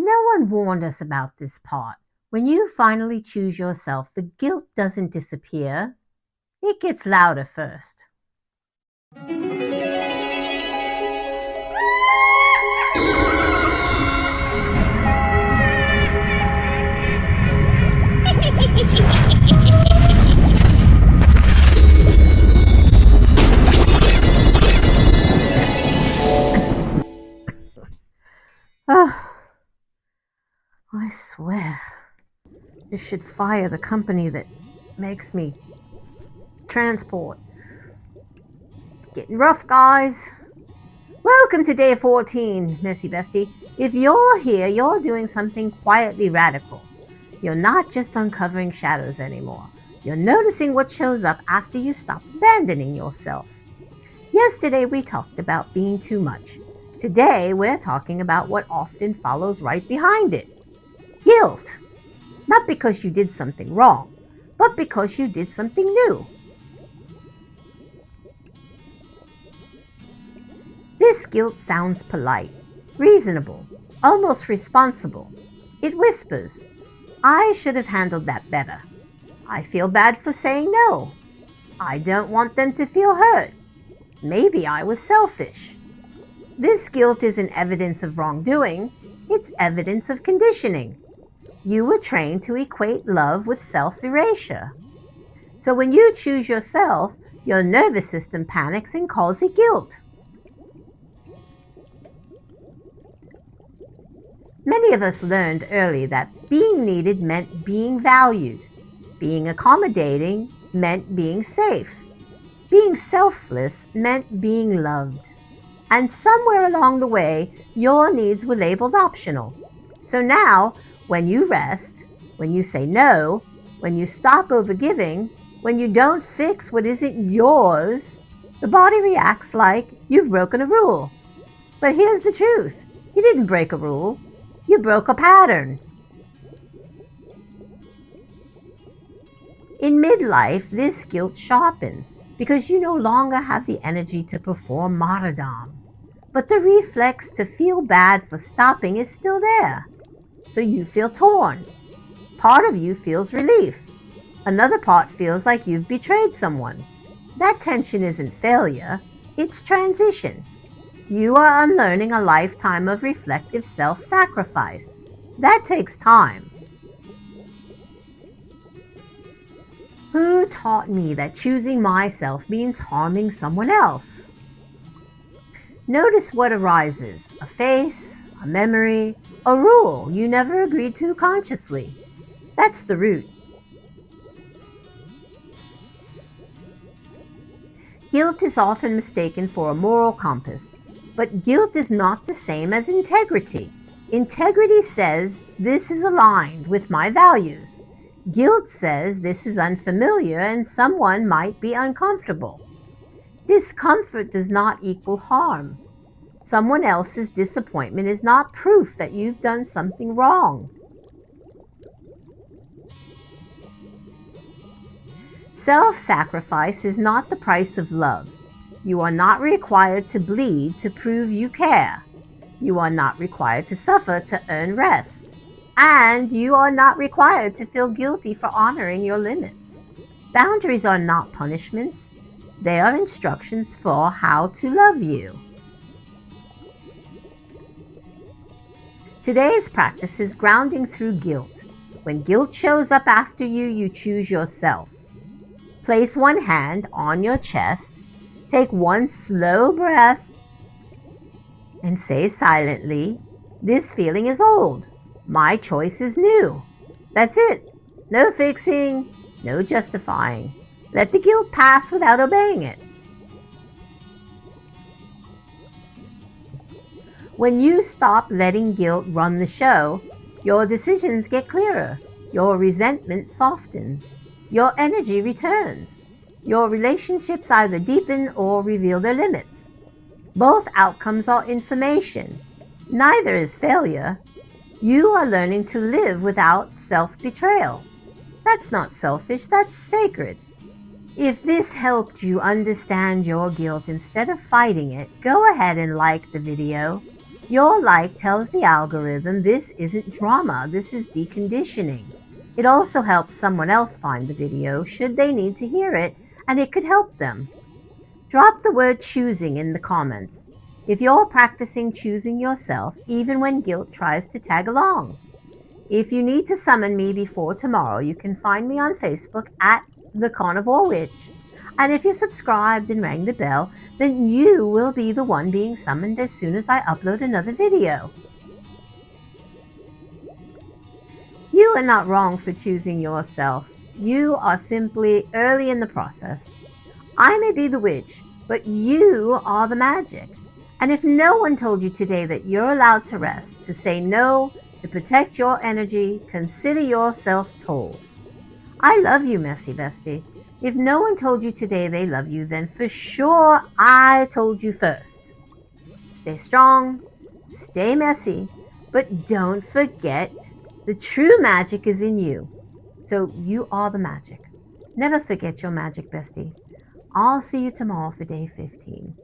No one warned us about this part. When you finally choose yourself, the guilt doesn't disappear. It gets louder first. Oh, I swear, this should fire the company that makes me transport. Getting rough, guys. Welcome to day 14, Messy Bestie. If you're here, you're doing something quietly radical. You're not just uncovering shadows anymore. You're noticing what shows up after you stop abandoning yourself. Yesterday we talked about being too much. Today we're talking about what often follows right behind it. Guilt. Not because you did something wrong, but because you did something new. This guilt sounds polite, reasonable, almost responsible. It whispers, I should have handled that better. I feel bad for saying no. I don't want them to feel hurt. Maybe I was selfish. This guilt isn't evidence of wrongdoing, it's evidence of conditioning. You were trained to equate love with self-erasure. So when you choose yourself, your nervous system panics and calls it guilt. Many of us learned early that being needed meant being valued. Being accommodating meant being safe. Being selfless meant being loved. And somewhere along the way, your needs were labeled optional. So now, when you rest, when you say no, when you stop overgiving, when you don't fix what isn't yours, the body reacts like you've broken a rule. But here's the truth. You didn't break a rule. You broke a pattern. In midlife, this guilt sharpens because you no longer have the energy to perform martyrdom. But the reflex to feel bad for stopping is still there. So you feel torn. Part of you feels relief. Another part feels like you've betrayed someone. That tension isn't failure, it's transition. You are unlearning a lifetime of reflective self-sacrifice. That takes time. Who taught me that choosing myself means harming someone else? Notice what arises, a face, a memory, a rule you never agreed to consciously. That's the root. Guilt is often mistaken for a moral compass, but guilt is not the same as integrity. Integrity says this is aligned with my values. Guilt says this is unfamiliar and someone might be uncomfortable. Discomfort does not equal harm. Someone else's disappointment is not proof that you've done something wrong. Self-sacrifice is not the price of love. You are not required to bleed to prove you care. You are not required to suffer to earn rest. And you are not required to feel guilty for honoring your limits. Boundaries are not punishments. They are instructions for how to love you. Today's practice is grounding through guilt. When guilt shows up after you, you choose yourself. Place one hand on your chest, take one slow breath, and say silently, this feeling is old. My choice is new. That's it. No fixing, no justifying. Let the guilt pass without obeying it. When you stop letting guilt run the show, your decisions get clearer, your resentment softens, your energy returns. Your relationships either deepen or reveal their limits. Both outcomes are information. Neither is failure. You are learning to live without self-betrayal. That's not selfish, that's sacred. If this helped you understand your guilt instead of fighting it, go ahead and like the video. Your like tells the algorithm this isn't drama, this is deconditioning. It also helps someone else find the video should they need to hear it, and it could help them. Drop the word choosing in the comments if you're practicing choosing yourself even when guilt tries to tag along. If you need to summon me before tomorrow, you can find me on Facebook at the Carnivore Witch. And if you're subscribed and rang the bell, then you will be the one being summoned as soon as I upload another video. You are not wrong for choosing yourself. You are simply early in the process. I may be the witch, but you are the magic. And if no one told you today that you're allowed to rest, to say no, to protect your energy, consider yourself told. I love you, messy bestie. If no one told you today they love you, then for sure I told you first. Stay strong, stay messy, but don't forget the true magic is in you. So you are the magic. Never forget your magic, bestie. I'll see you tomorrow for day 15.